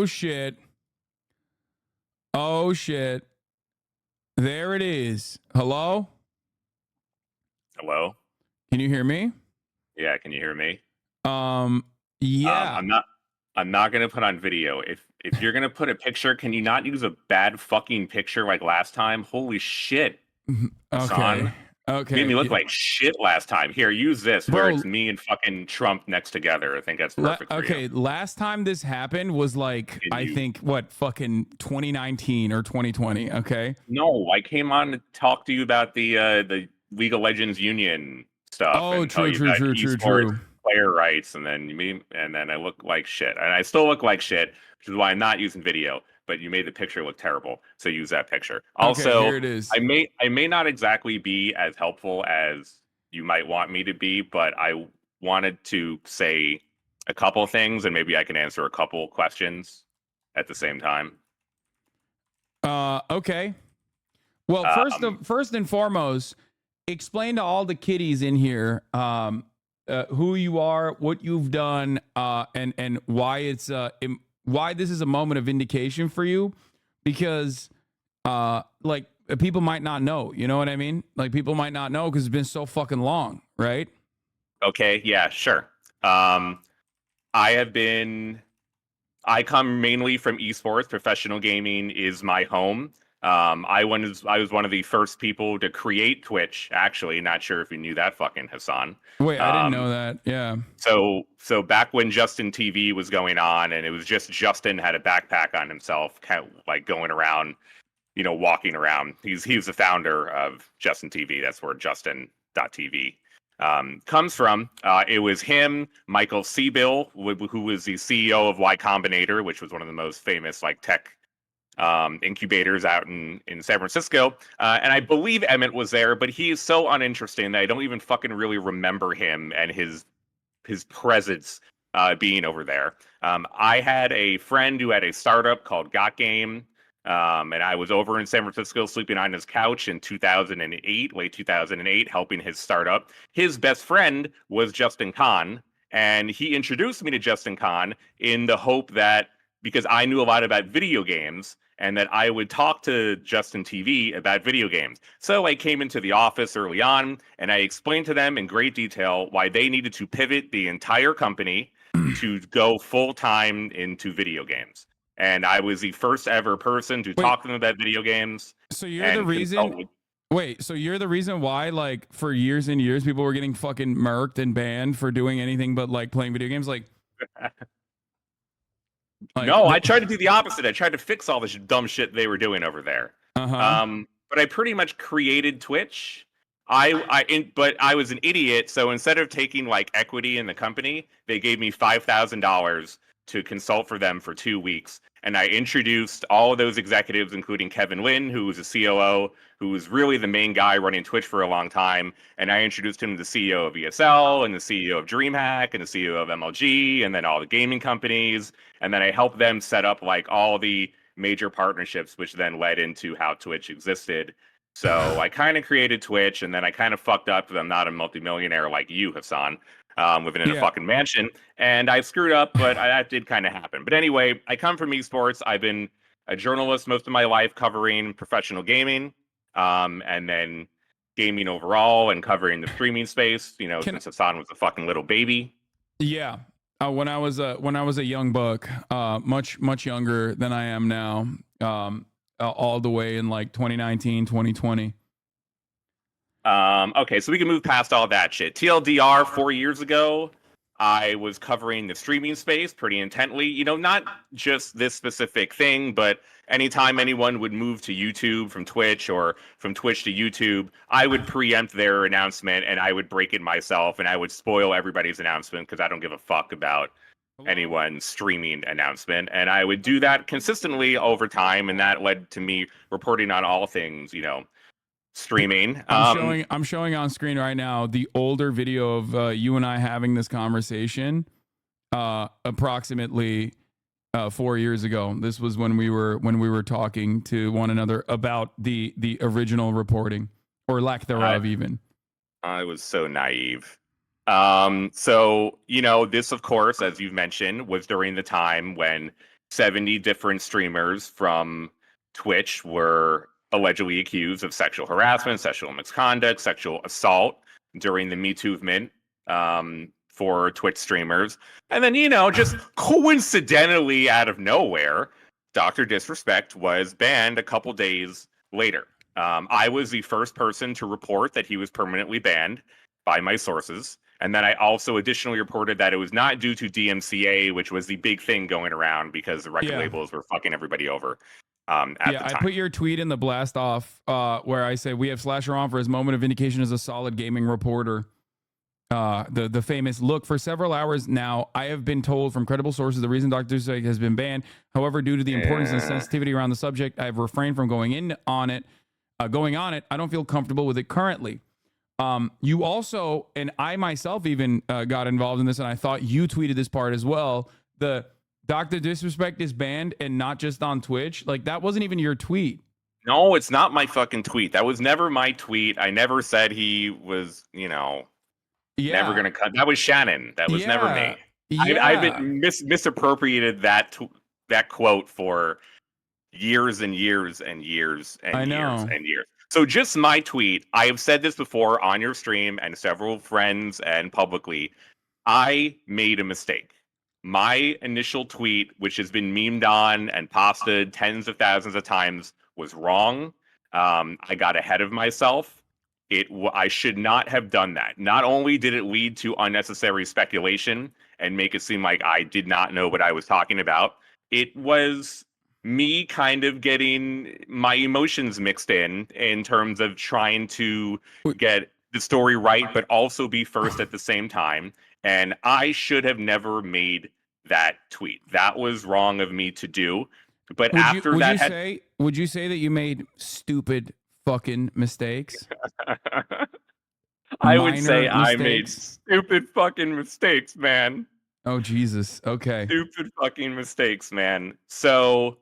Oh shit. Oh shit. There it is. Hello? Hello? Can you hear me? Yeah, can you hear me? Um yeah. I'm not gonna put on video. If you're gonna put a picture, can you not use a bad fucking picture like last time? Holy shit, Okay. Hasan. Made Okay. me look Yeah. like shit last time. Here, use this where it's Bro, me and fucking Trump next together. I think that's perfect for you. okay, last time this happened was like Can I you think what fucking 2019 or 2020, okay? No, I came on to talk to you about the League of Legends Union stuff Oh, and tell true, you true, about true, true, esports true. player rights, and then I look like shit, and I still look like shit, which is why I'm not using video. But you made the picture look terrible, so use that picture. Okay, here Also, it is. I may not exactly be as helpful as you might want me to be, but I wanted to say a couple things, and maybe I can answer a couple questions at the same time. Okay. Well, Um, first and foremost, explain to all the kiddies in here who you are, what you've done, and why why this is a moment of vindication for you, because like people might not know. You know what I mean? Like people might not know because it's been so fucking long, right? okay, yeah, sure. Um, I have been I come mainly from esports. Professional gaming is my home. I was one of the first people to create Twitch. Actually, not sure if you knew that, fucking Hassan. Wait, I didn't Um, know that. Yeah. so back when Justin TV was going on, and it was just Justin had a backpack on himself, kind of like going around, walking around. He was the founder of Justin TV. That's where Justin.tv comes from. It was him, Michael Seabill, who was the CEO of Y Combinator, which was one of the most famous like tech incubators out in San Francisco. And I believe Emmett was there, but he is so uninteresting that I don't even fucking really remember him and his presence being over there. I had a friend who had a startup called Got Game. And I was over in San Francisco sleeping on his couch in 2008, late 2008, helping his startup. His best friend was Justin Kahn, and he introduced me to Justin Kahn in the hope that because I knew a lot about video games and that I would talk to Justin TV about video games. So I came into the office early on and I explained to them in great detail why they needed to pivot the entire company to go full time into video games. And I was the first ever person to Wait, talk to them about video games so you're the and consult reason with. Wait, so you're the reason why, like, for years and years, people were getting fucking murked and banned for doing anything but like playing video games? Like, No, I tried to do the opposite. I tried to fix all this dumb shit they were doing over there. uh huh. But I pretty much created Twitch. But I was an idiot. So instead of taking like equity in the company, they gave me $5,000 to consult for them for 2 weeks. And I introduced all of those executives, including Kevin Lin, who was a COO, who was really the main guy running Twitch for a long time. And I introduced him to the CEO of ESL and the CEO of DreamHack and the CEO of MLG, and then all the gaming companies. And then I helped them set up like all the major partnerships, which then led into how Twitch existed. So I kind of created Twitch, and then I kind of fucked up because I'm not a multimillionaire like you, Hassan, living in a Yeah. fucking mansion. And I screwed up, but that did kind of happen. But anyway, I come from esports. I've been a journalist most of my life covering professional gaming, and then gaming overall and covering the streaming space, Can since Hassan was a fucking little baby. Yeah. When I was a young buck, much younger than I am now, all the way in like 2019, 2020. Okay, so we can move past all that shit. TLDR 4 years ago, I was covering the streaming space pretty intently. Not just this specific thing, but anytime anyone would move to YouTube from Twitch or from Twitch to YouTube, I would preempt their announcement and I would break it myself and I would spoil everybody's announcement because I don't give a fuck about Hello? anyone's streaming announcement. And I would do that consistently over time, and that led to me reporting on all things, streaming. I'm showing on screen right now the older video of you and I having this conversation approximately 4 years ago. This was when we were talking to one another about the original reporting or lack I, thereof even. I was so naive. So, this, of course, as you've mentioned, was during the time when 70 different streamers from Twitch were allegedly accused of sexual harassment, sexual misconduct, sexual assault during the Me Too movement for Twitch streamers. And then, just coincidentally out of nowhere, Dr. Disrespect was banned a couple days later. I was the first person to report that he was permanently banned by my sources. And then I also additionally reported that it was not due to DMCA, which was the big thing going around because the record labels were fucking everybody over at the time. I put your tweet in the blast off where I say we have Slasher on for his moment of vindication as a solid gaming reporter. The famous look for several hours now. I have been told from credible sources the reason Dr. Seuss has been banned. However, due to the importance and sensitivity around the subject, I've refrained from going on it. I don't feel comfortable with it currently. You also, and I myself even got involved in this, and I thought you tweeted this part as well. The Dr. Disrespect is banned and not just on Twitch. Like, that wasn't even your tweet. No, it's not my fucking tweet. That was never my tweet. I never said he was, never going to cut. That was Shannon. That was never me. I've been misappropriated that quote for years and years and years and years and years. So just my tweet, I have said this before on your stream and several friends and publicly, I made a mistake. My initial tweet, which has been memed on and posted tens of thousands of times, was wrong. I got ahead of myself. I should not have done that. Not only did it lead to unnecessary speculation and make it seem like I did not know what I was talking about, it was me kind of getting my emotions mixed in terms of trying to get the story right, but also be first at the same time. And I should have never made that tweet. That was wrong of me to do. But would you say that you made stupid fucking mistakes? I would say I made stupid fucking mistakes, man. Oh, Jesus. Okay. Stupid fucking mistakes, man. So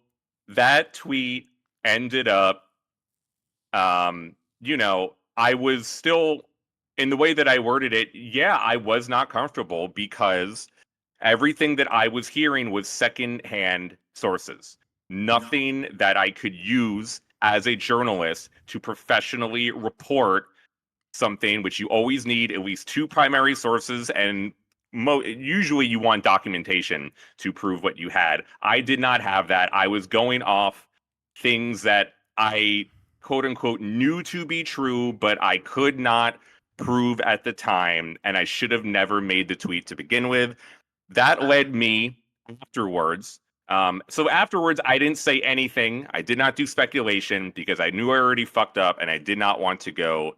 that tweet ended up, I was still, in the way that I worded it, I was not comfortable because everything that I was hearing was secondhand sources. Nothing that I could use as a journalist to professionally report something, which you always need at least two primary sources, and usually you want documentation to prove what you had. I did not have that. I was going off things that I, quote unquote, knew to be true, but I could not prove at the time, and I should have never made the tweet to begin with. That led me afterwards. So afterwards, I didn't say anything. I did not do speculation because I knew I already fucked up and I did not want to go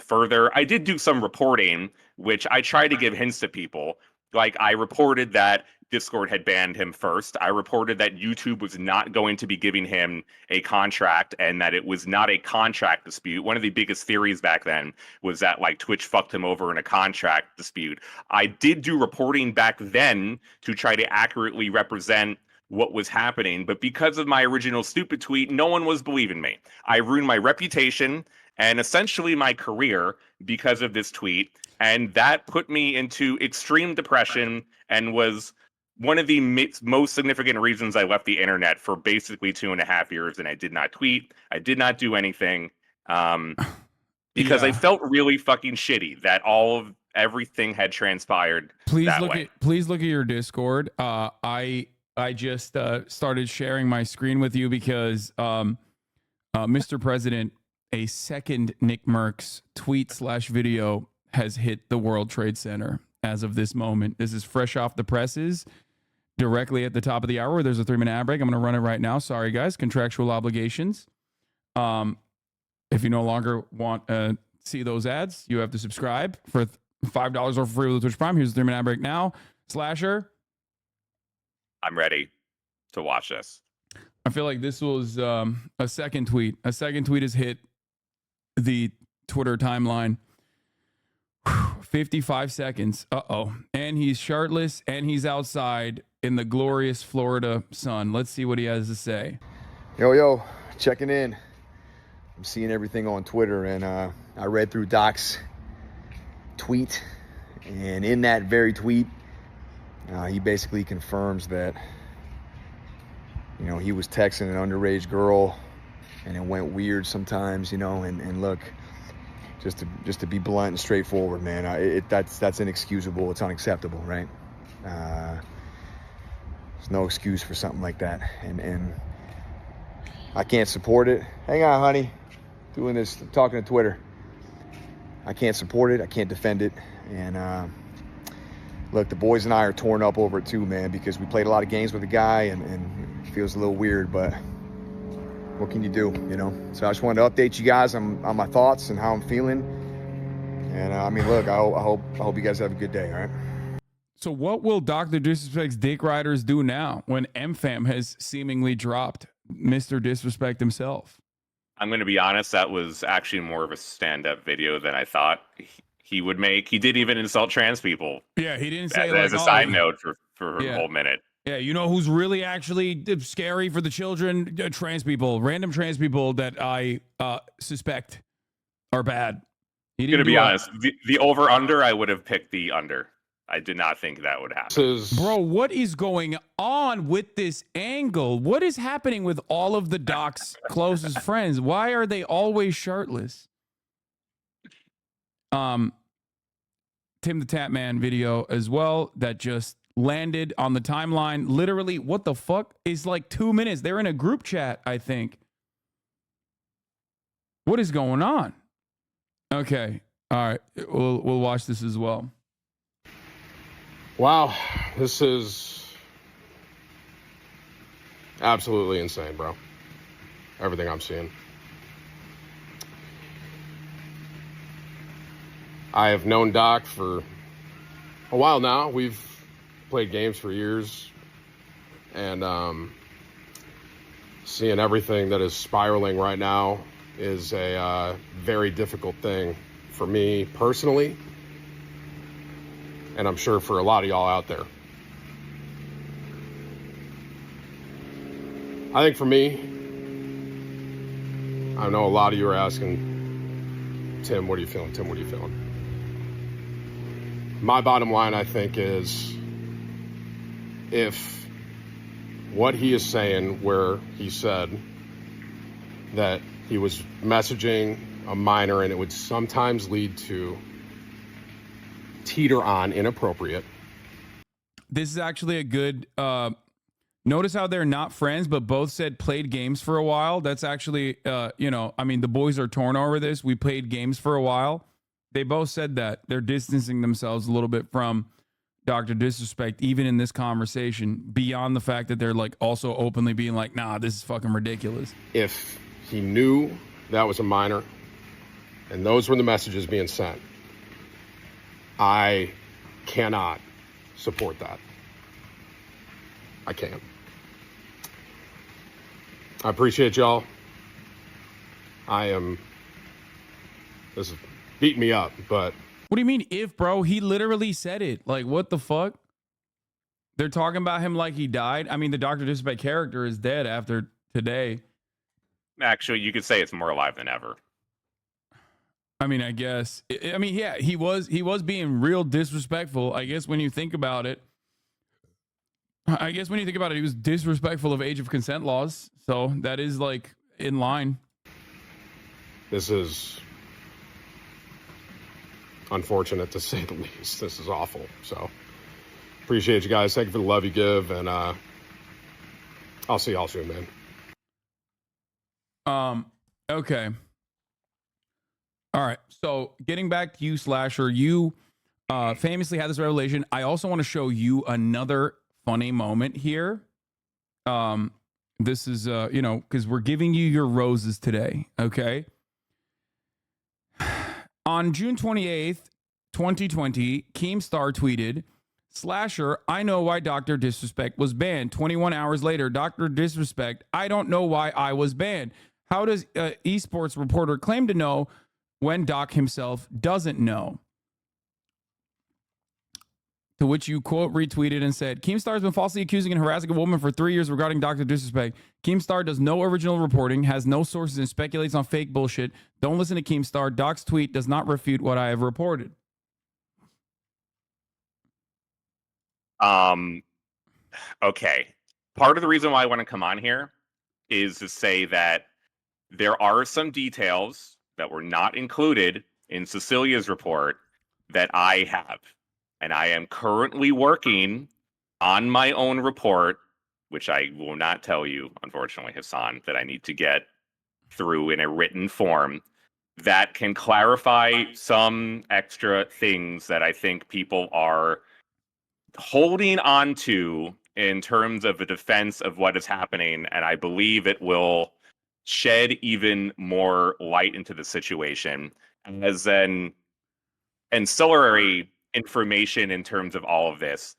further. I did do some reporting, which I tried to give hints to people. Like, I reported that Discord had banned him first. I reported that YouTube was not going to be giving him a contract and that it was not a contract dispute. One of the biggest theories back then was that, like, Twitch fucked him over in a contract dispute. I did do reporting back then to try to accurately represent what was happening, but because of my original stupid tweet, no one was believing me. I ruined my reputation and essentially my career because of this tweet, and that put me into extreme depression and was one of the most significant reasons I left the internet for basically 2.5 years, and I did not tweet. I did not do anything because I felt really fucking shitty that everything had transpired. Please look at your Discord. I just started sharing my screen with you because Mr. President, a second Nick Merckx tweet/video has hit the World Trade Center as of this moment. This is fresh off the presses, directly at the top of the hour. There's a 3-minute ad break. I'm going to run it right now. Sorry, guys. Contractual obligations. If you no longer want to see those ads, you have to subscribe for $5 or for free with the Twitch Prime. Here's the 3-minute ad break now. Slasher. I'm ready to watch this. I feel like this was a second tweet. A second tweet has hit the Twitter timeline. 55 seconds. Uh-oh. And he's shirtless and he's outside in the glorious Florida sun. Let's see what he has to say. Yo, checking in. I'm seeing everything on Twitter, and I read through Doc's tweet, and in that very tweet, he basically confirms that You know, he was texting an underage girl, and it went weird sometimes. You know, and look, just to be blunt and straightforward, man, that's inexcusable. It's unacceptable, right? There's no excuse for something like that, and I can't support it. Hang on, honey. Doing this, talking to Twitter. I can't support it. I can't defend it. And look, the boys and I are torn up over it too, man, because we played a lot of games with the guy, and it feels a little weird, but what can you do, you know? So I just wanted to update you guys on my thoughts and how I'm feeling. And I mean, look, I hope you guys have a good day, all right? So what will Dr. Disrespect's dick riders do now when MFAM has seemingly dropped Mr. Disrespect himself? I'm going to be honest, that was actually more of a stand-up video than I thought he would make. He did even insult trans people. Yeah, he didn't say as a side note for a whole minute. Yeah, you know who's really actually scary for the children? Trans people, random trans people that I suspect are bad. I'm going to be honest, the over-under, I would have picked the under. I did not think that would happen. Bro, what is going on with this angle? What is happening with all of the Doc's closest friends? Why are they always shirtless? Tim the Tap Man video as well that just landed on the timeline. Literally, what the fuck is like 2 minutes? They're in a group chat, I think. What is going on? Okay. All right. We'll watch this as well. Wow, this is absolutely insane, bro. Everything I'm seeing. I have known Doc for a while now. We've played games for years, and seeing everything that is spiraling right now is a very difficult thing for me personally, and I'm sure for a lot of y'all out there. I think for me, I know a lot of you are asking, Tim, what are you feeling? Tim, what are you feeling? My bottom line, I think, is if what he is saying, where he said that he was messaging a minor and it would sometimes lead to teeter on inappropriate. This is actually a good notice how they're not friends, but both said played games for a while. That's actually I mean, the boys are torn over this. We played games for a while. They both said that. They're distancing themselves a little bit from Dr. Disrespect, even in this conversation, beyond the fact that they're like also openly being like, nah, this is fucking ridiculous. If he knew that was a minor and those were the messages being sent, I cannot support that. I can't. I appreciate y'all. This is beating me up, but. What do you mean if, bro? He literally said it. Like, what the fuck? They're talking about him like he died. I mean, the Dr. Disrespect character is dead after today. Actually, you could say it's more alive than ever. I mean, I guess. I mean, yeah, he was being real disrespectful. I guess when you think about it, he was disrespectful of age of consent laws. So that is like in line. This is unfortunate to say the least. This is awful. So appreciate you guys. Thank you for the love you give. And I'll see y'all soon, man. Okay. All right. So getting back to you, Slasher, you famously had this revelation. I also want to show you another funny moment here. This is, because we're giving you your roses today. Okay. On June 28th, 2020, Keemstar tweeted, Slasher, I know why Dr. Disrespect was banned. 21 hours later, Dr. Disrespect, I don't know why I was banned. How does esports reporter claim to know when Doc himself doesn't know? To which you, quote, retweeted and said, Keemstar has been falsely accusing and harassing a woman for 3 years regarding Dr. Disrespect. Keemstar does no original reporting, has no sources, and speculates on fake bullshit. Don't listen to Keemstar. Doc's tweet does not refute what I have reported. Okay. part of the reason why I want to come on here is to say that there are some details that were not included in Cecilia's report that I have. And I am currently working on my own report, which I will not tell you, unfortunately, Hasan, that I need to get through in a written form that can clarify some extra things that I think people are holding on to in terms of a defense of what is happening. And I believe it will shed even more light into the situation as an ancillary information in terms of all of this.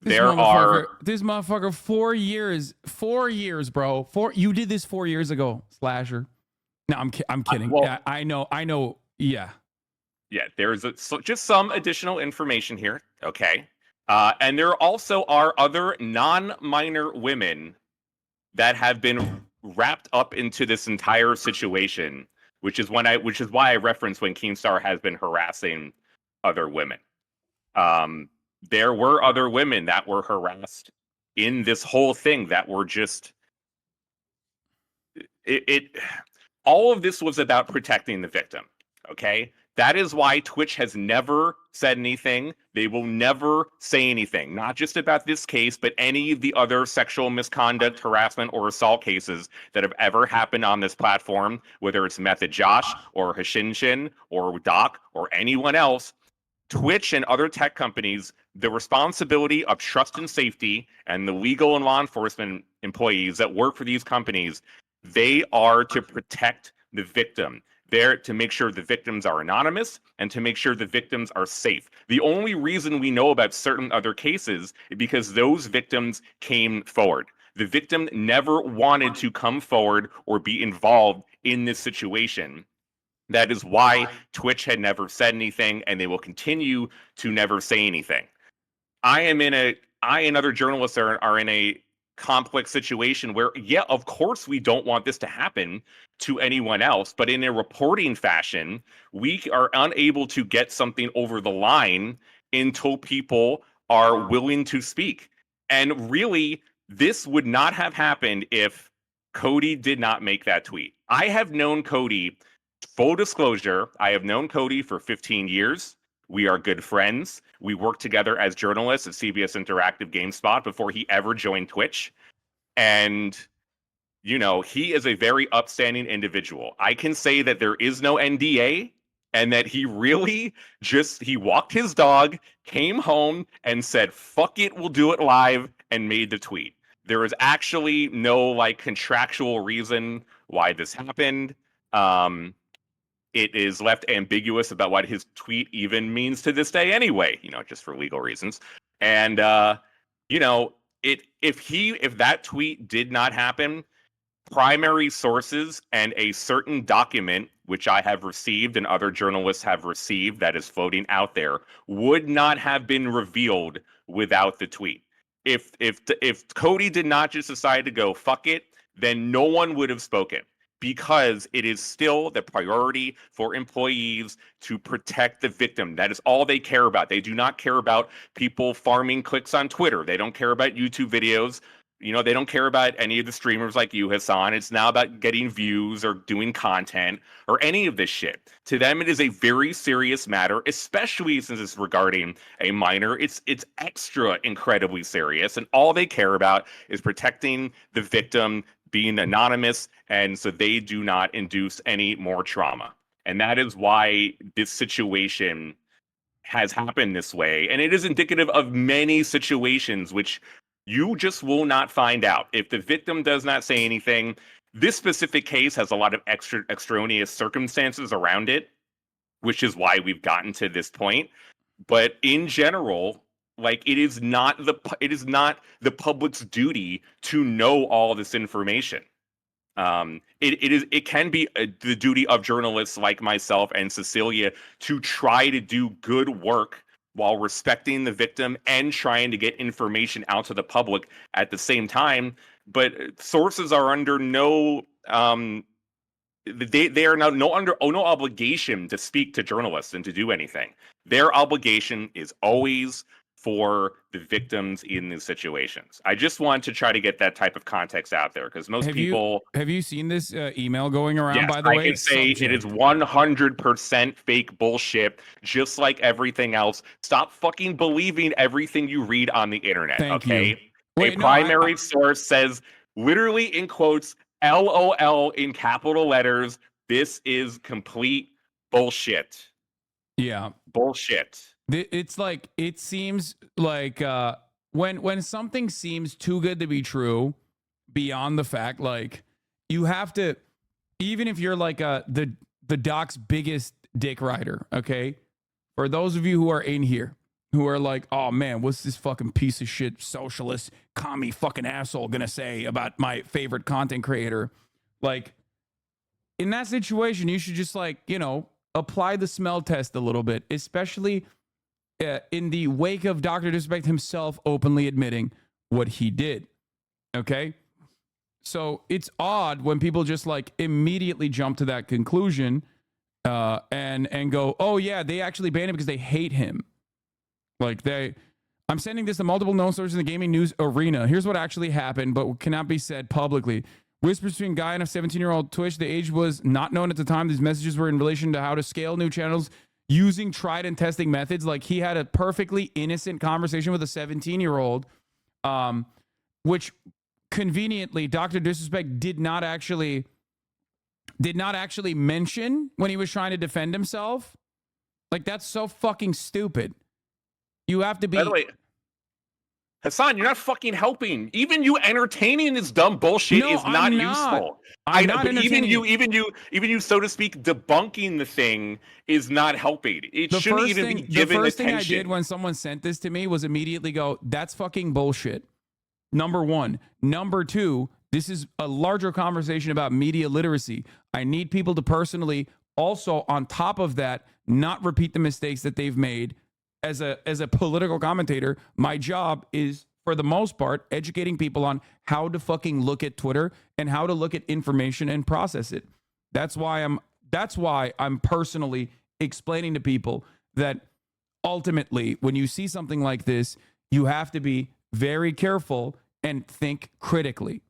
This motherfucker, 4 years, bro. You did this 4 years ago, Slasher. No, I'm kidding. Well, yeah, I know. Yeah. Yeah, there's just some additional information here. Okay. And there also are other non-minor women that have been wrapped up into this entire situation, which is why I referenced when Keemstar has been harassing other women. There were other women that were harassed in this whole thing that were just all of this was about protecting the victim. Okay. That is why Twitch has never said anything. They will never say anything, not just about this case, but any of the other sexual misconduct, harassment, or assault cases that have ever happened on this platform, whether it's Method Josh or Hashinshin or Doc or anyone else. Twitch and other tech companies, the responsibility of trust and safety and the legal and law enforcement employees that work for these companies, they are to protect the victim. They're to make sure the victims are anonymous and to make sure the victims are safe. The only reason we know about certain other cases is because those victims came forward. The victim never wanted to come forward or be involved in this situation. That is why Twitch had never said anything, and they will continue to never say anything. I and other journalists are in a complex situation where, yeah, of course we don't want this to happen to anyone else, but in a reporting fashion, we are unable to get something over the line until people are willing to speak. And really, this would not have happened if Cody did not make that tweet. I have known Cody, full disclosure, I have known Cody for 15 years. We are good friends. We worked together as journalists at CBS Interactive GameSpot before he ever joined Twitch. And, you know, he is a very upstanding individual. I can say that there is no NDA and that he really he walked his dog, came home and said, fuck it, we'll do it live, and made the tweet. There is actually no contractual reason why this happened. It is left ambiguous about what his tweet even means to this day anyway, just for legal reasons. And, if that tweet did not happen, primary sources and a certain document, which I have received and other journalists have received that is floating out there, would not have been revealed without the tweet. If Cody did not just decide to go, fuck it, then no one would have spoken. Because it is still the priority for employees to protect the victim. That is all they care about. They do not care about people farming clicks on Twitter. They don't care about YouTube videos. They don't care about any of the streamers like you, Hasan. It's now about getting views or doing content or any of this shit. To them, it is a very serious matter, especially since it's regarding a minor. It's extra incredibly serious, and all they care about is protecting the victim, being anonymous, and so they do not induce any more trauma. And that is why this situation has happened this way. And it is indicative of many situations which you just will not find out. If the victim does not say anything, this specific case has a lot of extraneous circumstances around it, which is why we've gotten to this point. But in general, it is not the public's duty to know all this information. It can be the duty of journalists like myself and Cecilia to try to do good work while respecting the victim and trying to get information out to the public at the same time. But sources are under no they are now under no obligation to speak to journalists and to do anything. Their obligation is always for the victims in these situations. I just want to try to get that type of context out there because most people. Have you seen this email going around? Yes, by the way, I can say subject. it is 100% fake bullshit, just like everything else. Stop fucking believing everything you read on the internet. Thank okay? you. Wait, A no, primary source says, literally in quotes, LOL in capital letters. This is complete bullshit. Yeah. Bullshit. It's like, it seems like when something seems too good to be true, beyond the fact, like, you have to, even if you're like the doc's biggest dick rider, okay? For those of you who are in here who are like, oh man, what's this fucking piece of shit socialist commie fucking asshole gonna say about my favorite content creator? Like, in that situation, you should just, like, you know, apply the smell test a little bit, especially in the wake of Dr. Disrespect himself openly admitting what he did. Okay? So it's odd when people just, like, immediately jump to that conclusion and go, oh yeah, they actually banned him because they hate him. Like, I'm sending this to multiple known sources in the gaming news arena. Here's what actually happened, but cannot be said publicly. Whispers between Guy and a 17-year-old Twitch. The age was not known at the time. These messages were in relation to how to scale new channels using tried and testing methods. Like, he had a perfectly innocent conversation with a 17-year-old, which conveniently Dr. Disrespect did not actually mention when he was trying to defend himself. Like, that's so fucking stupid. You have to be. By the way, Hasan, you're not fucking helping. Even you entertaining this dumb bullshit is not useful. I'm not but even entertaining you, so to speak, debunking the thing is not helping. It shouldn't even be given attention. The first thing I did when someone sent this to me was immediately go, that's fucking bullshit. Number one. Number two, this is a larger conversation about media literacy. I need people to personally, also on top of that, not repeat the mistakes that they've made. As a political commentator, my job is, for the most part, educating people on how to fucking look at Twitter and how to look at information and process it. That's why I'm personally explaining to people that ultimately, when you see something like this, you have to be very careful and think critically.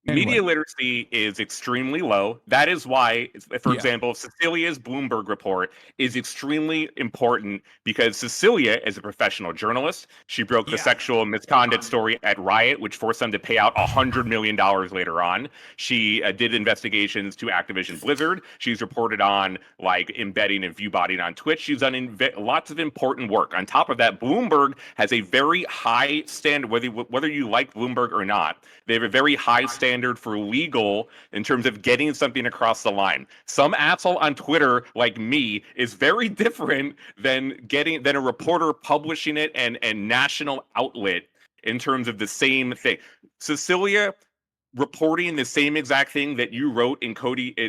Anyway. Media literacy is extremely low. That is why, for example, Cecilia's Bloomberg report is extremely important because Cecilia is a professional journalist. She broke the sexual misconduct story at Riot, which forced them to pay out $100 million later on. She did investigations to Activision Blizzard. She's reported on, like, embedding and viewbotting on Twitch. She's done lots of important work. On top of that, Bloomberg has a very high standard, whether you like Bloomberg or not. They have a very high standard for legal in terms of getting something across the line. Some asshole on Twitter like me is very different than a reporter publishing it and national outlet in terms of the same thing. Cecilia reporting the same exact thing that you wrote in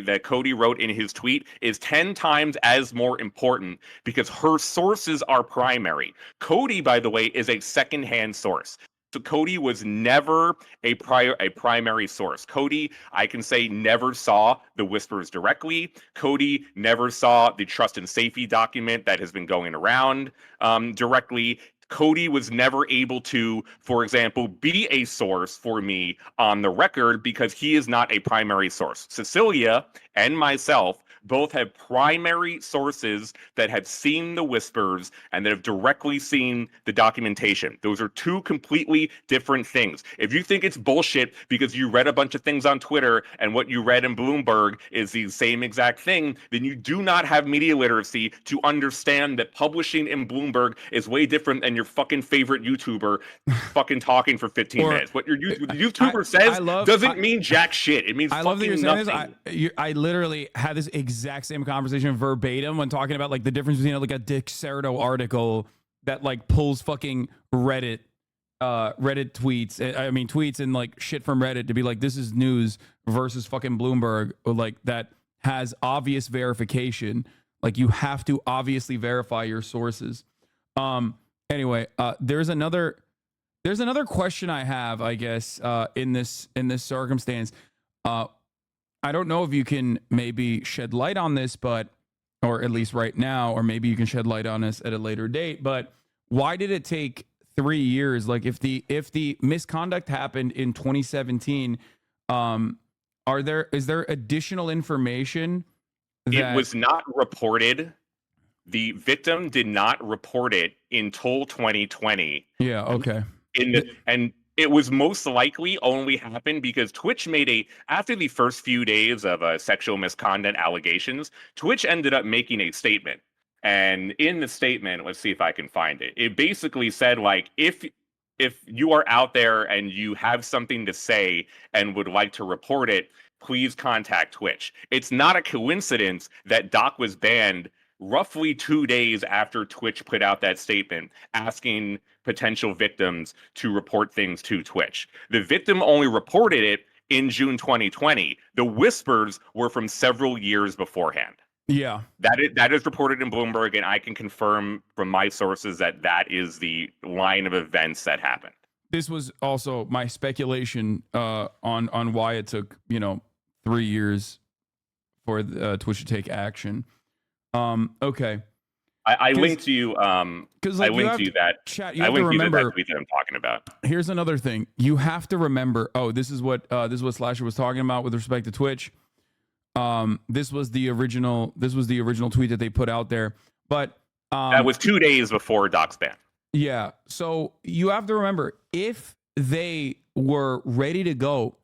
that Cody wrote in his tweet is 10 times as more important because her sources are primary. Cody, by the way, is a secondhand source. So Cody was never a primary source. Cody, I can say, never saw the whispers directly. Cody never saw the trust and safety document that has been going around directly. Cody was never able to, for example, be a source for me on the record because he is not a primary source. Cecilia and myself both have primary sources that have seen the whispers and that have directly seen the documentation. Those are two completely different things. If you think it's bullshit because you read a bunch of things on Twitter and what you read in Bloomberg is the same exact thing, then you do not have media literacy to understand that publishing in Bloomberg is way different than your fucking favorite YouTuber fucking talking for 15 minutes. What your YouTuber says doesn't mean jack shit. It means fucking nothing. I literally had this exact same conversation verbatim when talking about, like, the difference between, like, a Dick Sardo article that, like, pulls fucking Reddit tweets and, like, shit from Reddit to be like, this is news, versus fucking Bloomberg, or, like, that has obvious verification. Like, you have to obviously verify your sources. Anyway, there's another question I have, I guess, in this circumstance. I don't know if you can maybe shed light on this, or at least right now, or maybe you can shed light on this at a later date. But why did it take 3 years? Like if the misconduct happened in 2017, is there additional information that It was not reported. The victim did not report it until 2020. Yeah, okay. And it was most likely only happened because Twitch after the first few days of sexual misconduct allegations, Twitch ended up making a statement. And in the statement, let's see if I can find it. It basically said, like, if you are out there and you have something to say and would like to report it, please contact Twitch. It's not a coincidence that Doc was banned roughly 2 days after Twitch put out that statement asking potential victims to report things to Twitch. The victim only reported it in June 2020. The whispers were from several years beforehand. Yeah. That is reported in Bloomberg, and I can confirm from my sources that that is the line of events that happened. This was also my speculation on why it took 3 years for Twitch to take action. Okay. I linked to you. Because I linked to you that. Chat, I linked to you that tweet that I'm talking about. Here's another thing. You have to remember. Oh, this is what Slasher was talking about with respect to Twitch. This was the original tweet that they put out there. But that was 2 days before Doc's ban. Yeah. So you have to remember, if they were ready to go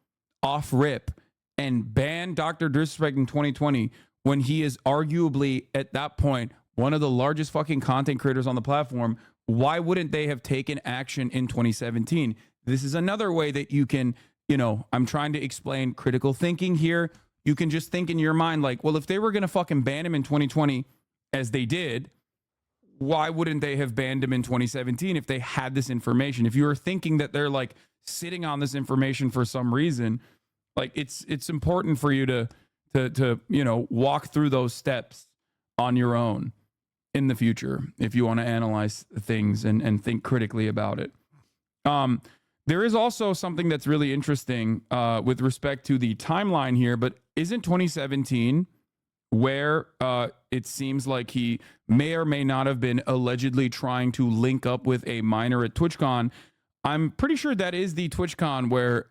off rip and ban Dr. Disrespect in 2020, when he is arguably at that point one of the largest fucking content creators on the platform, why wouldn't they have taken action in 2017? This is another way that you can, I'm trying to explain critical thinking here. You can just think in your mind like, well, if they were going to fucking ban him in 2020 as they did, why wouldn't they have banned him in 2017 if they had this information? If you were thinking that they're like sitting on this information for some reason, like it's important for you to walk through those steps on your own in the future if you want to analyze things and think critically about it. There is also something that's really interesting with respect to the timeline here, but isn't 2017 where it seems like he may or may not have been allegedly trying to link up with a minor at TwitchCon? I'm pretty sure that is the TwitchCon where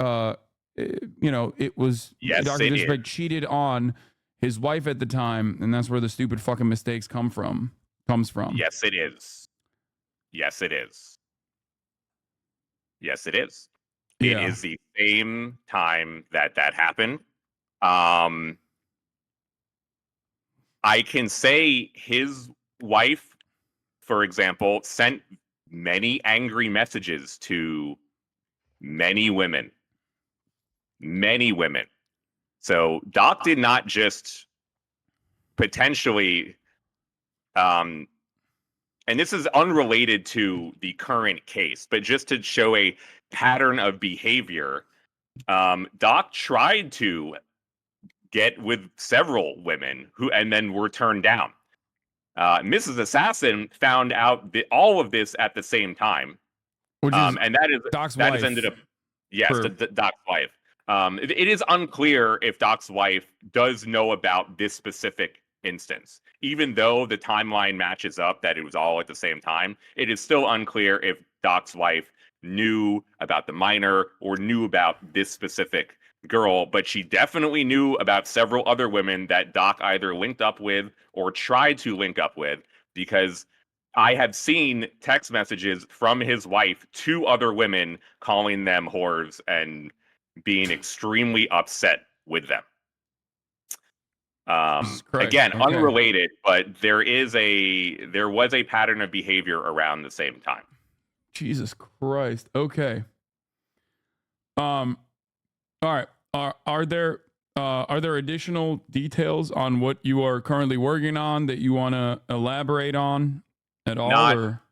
it was Dr. Disrespect cheated on his wife at the time, and that's where the stupid fucking mistakes comes from. Yes, it is. Yes, it is. Yes, it is. Yeah. It is the same time that happened. I can say his wife, for example, sent many angry messages to many women. Many women. So Doc did not just potentially, and this is unrelated to the current case, but just to show a pattern of behavior, Doc tried to get with several women and then were turned down. Mrs. Assassin found out all of this at the same time. Which is and that is Doc's that wife. has ended up, yes, Doc's wife. It is unclear if Doc's wife does know about this specific instance. Even though the timeline matches up that it was all at the same time, it is still unclear if Doc's wife knew about the minor or knew about this specific girl, but she definitely knew about several other women that Doc either linked up with or tried to link up with, because I have seen text messages from his wife to other women calling them whores and being extremely upset with them. Again, okay. Unrelated, but there was a pattern of behavior around the same time. Jesus Christ. Okay. All right. Are there additional details on what you are currently working on that you want to elaborate on at all?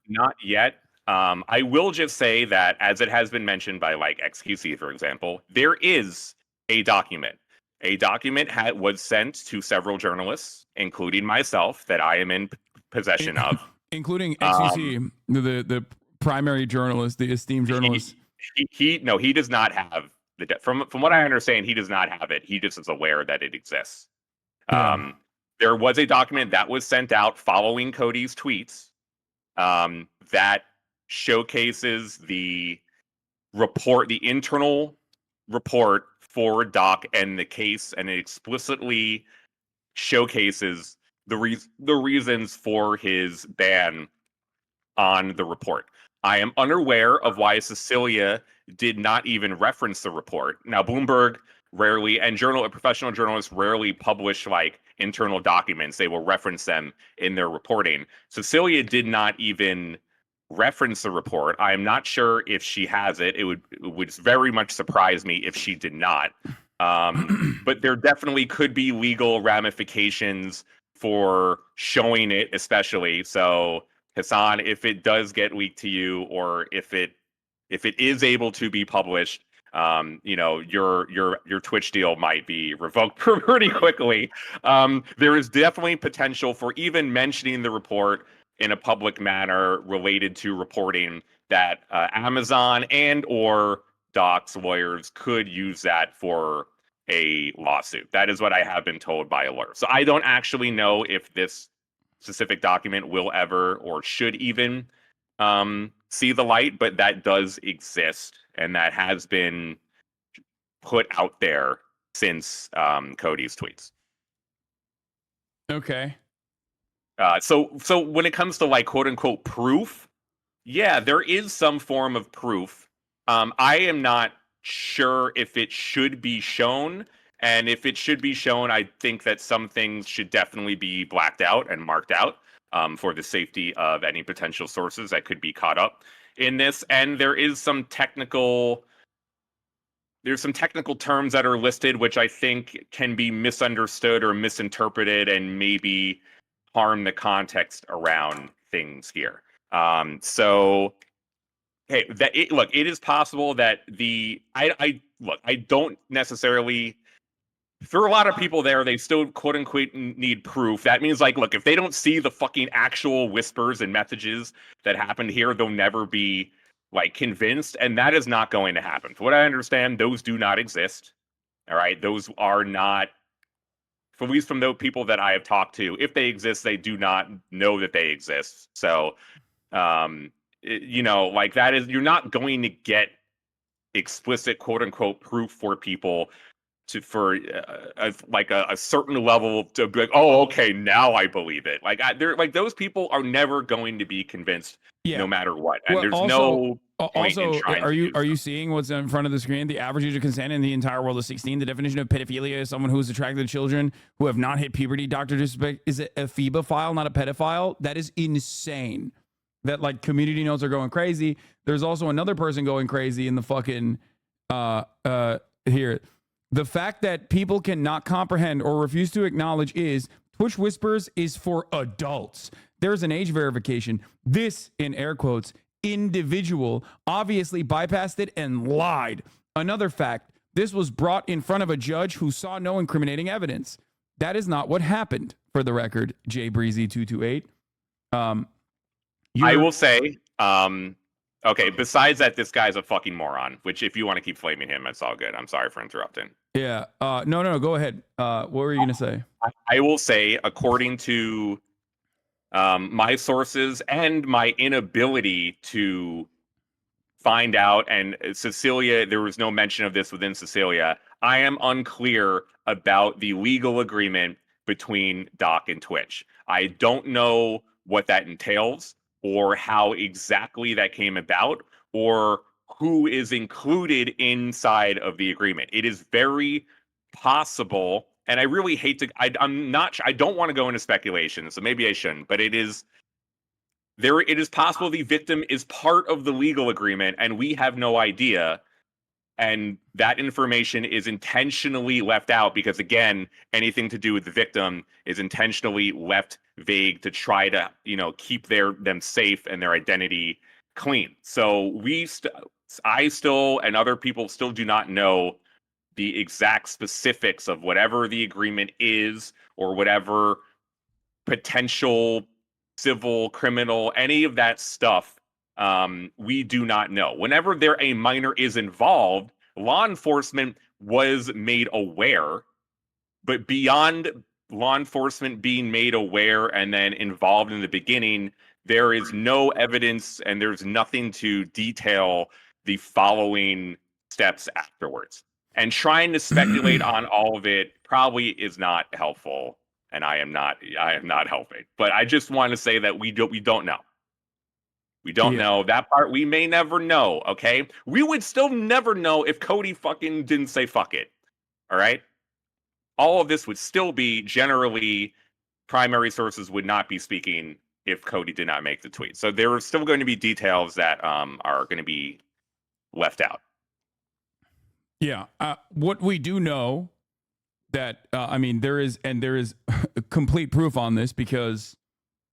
Not yet. I will just say that, as it has been mentioned by like XQC, for example, there is a document. A document was sent to several journalists, including myself, that I am in possession of. Including XQC, the primary journalist, the esteemed journalist. He does not have from what I understand, he does not have it. He just is aware that it exists. Yeah. There was a document that was sent out following Cody's tweets that showcases the internal report for Doc and the case, and it explicitly showcases the reasons for his ban on the report. I am unaware of why Cecilia did not even reference the report. Now, Bloomberg rarely, and professional journalists rarely publish like internal documents. They will reference them in their reporting. Cecilia did not even reference the report. I am not sure if she has it. It would very much surprise me if she did not. But there definitely could be legal ramifications for showing it, especially. So, Hasan, if it does get leaked to you, or if it is able to be published, your Twitch deal might be revoked pretty quickly. There is definitely potential for even mentioning the report in a public manner related to reporting that Amazon and or Doc's lawyers could use that for a lawsuit. That is what I have been told by a lawyer. So I don't actually know if this specific document will ever or should even see the light, but that does exist, and that has been put out there since Cody's tweets. Okay. So when it comes to like quote unquote proof, yeah, there is some form of proof. I am not sure if it should be shown. And if it should be shown, I think that some things should definitely be blacked out and marked out for the safety of any potential sources that could be caught up in this. And there's some technical terms that are listed, which I think can be misunderstood or misinterpreted and maybe harm the context around things here. So, hey, it is possible that I don't necessarily. For a lot of people there, they still quote unquote need proof. That means like, look, if they don't see the fucking actual whispers and messages that happened here, they'll never be like convinced, and that is not going to happen. From what I understand, those do not exist. All right, those are not, at least from the people that I have talked to. If they exist, they do not know that they exist. So, like that is, you're not going to get explicit quote unquote proof for people for a certain level to be like, oh, okay, now I believe it. Like they're like, those people are never going to be convinced, no matter what. And there's no point in trying. Are you seeing what's in front of the screen? The average age of consent in the entire world is 16. The definition of pedophilia is someone who is attracted to children who have not hit puberty. Dr. Disrespect is a phebophile, not a pedophile. That is insane. That like community notes are going crazy. There's also another person going crazy in the fucking here. The fact that people cannot comprehend or refuse to acknowledge is Twitch Whispers is for adults. There's an age verification. This, in air quotes, individual obviously bypassed it and lied. Another fact, this was brought in front of a judge who saw no incriminating evidence. That is not what happened, for the record, Jay Breezy 228. I will say, okay, besides that, this guy's a fucking moron, which if you want to keep flaming him, it's all good. I'm sorry for interrupting. Yeah. No, go ahead. What were you going to say? I will say, according to my sources and my inability to find out, and Cecilia, there was no mention of this within Cecilia, I am unclear about the legal agreement between Doc and Twitch. I don't know what that entails, or how exactly that came about, or who is included inside of the agreement. It is very possible, and I really hate to, I don't want to go into speculation, so maybe I shouldn't, but it is possible the victim is part of the legal agreement and we have no idea, and that information is intentionally left out because, again, anything to do with the victim is intentionally left vague to try to, keep them safe and their identity clean. So I still, and other people still do not know the exact specifics of whatever the agreement is, or whatever potential civil, criminal, any of that stuff. We do not know. Whenever a minor is involved, law enforcement was made aware, but beyond law enforcement being made aware and then involved in the beginning, there is no evidence and there's nothing to detail the following steps afterwards. And trying to speculate on all of it probably is not helpful. And I am not helping. But I just want to say that we don't know. We don't know that part. We may never know. Okay. We would still never know if Cody fucking didn't say fuck it. All right. All of this would still be generally primary sources would not be speaking if Cody did not make the tweet. So there are still going to be details that are going to be left out. Yeah. What we do know that, I mean, there is complete proof on this because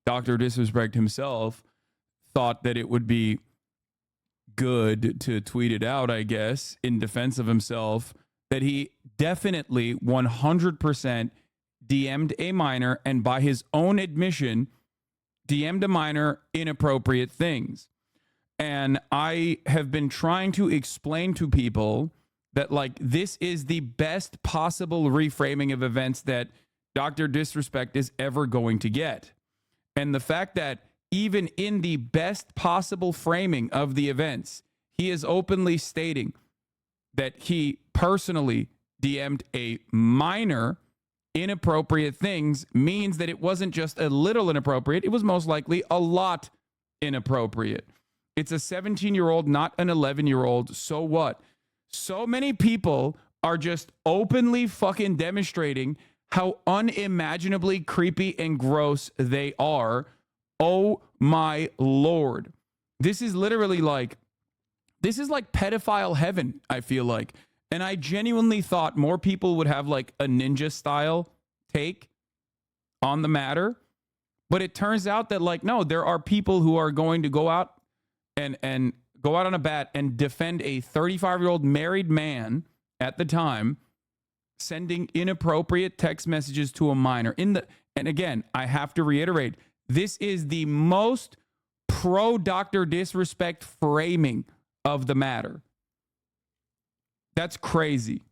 Dr. Disrespect himself thought that it would be good to tweet it out, I guess, in defense of himself, that he definitely 100% DM'd a minor and by his own admission, DM'd a minor inappropriate things. And I have been trying to explain to people that, like, this is the best possible reframing of events that Dr. Disrespect is ever going to get. And the fact that even in the best possible framing of the events, he is openly stating that he personally DM'd a minor inappropriate things means that it wasn't just a little inappropriate. It was most likely a lot inappropriate. It's a 17-year-old, not an 11-year-old. So what? So many people are just openly fucking demonstrating how unimaginably creepy and gross they are. Oh my Lord. This is literally like, this is like pedophile heaven, I feel like. And I genuinely thought more people would have like a ninja style take on the matter. But it turns out that, like, no, there are people who are going to go out and go out on a bat and defend a 35-year-old married man at the time sending inappropriate text messages to a minor. And again, I have to reiterate, this is the most pro Dr. Disrespect framing of the matter. That's crazy.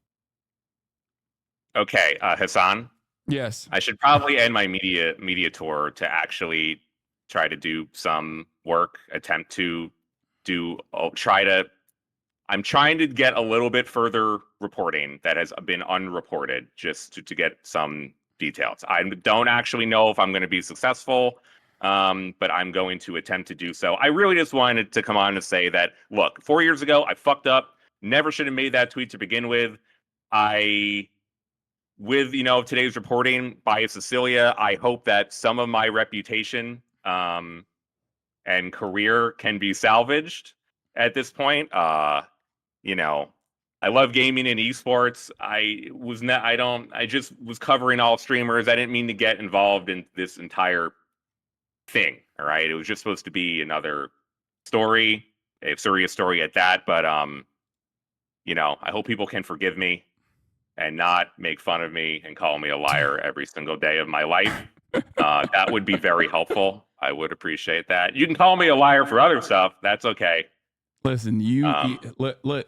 Okay, Hasan. Yes. I should probably end my media tour to actually try to do some work, attempt to I'm trying to get a little bit further reporting that has been unreported just to get some details. I don't actually know if I'm going to be successful, but I'm going to attempt to do so. I really just wanted to come on and say that, look, 4 years ago, I fucked up. Never should have made that tweet to begin with. With today's reporting by Cecilia, I hope that some of my reputation and career can be salvaged at this point. I love gaming and esports. I just was covering all streamers. I didn't mean to get involved in this entire thing. All right. It was just supposed to be another story, a serious story at that. But, I hope people can forgive me and not make fun of me and call me a liar every single day of my life. That would be very helpful. I would appreciate that. You can call me a liar for other stuff. That's okay. Listen,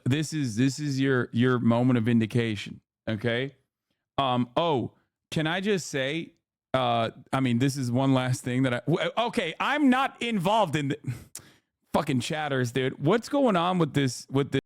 this is your moment of vindication. Okay. Can I just say, this is one last thing that I'm not involved in the fucking chatters, dude. What's going on with this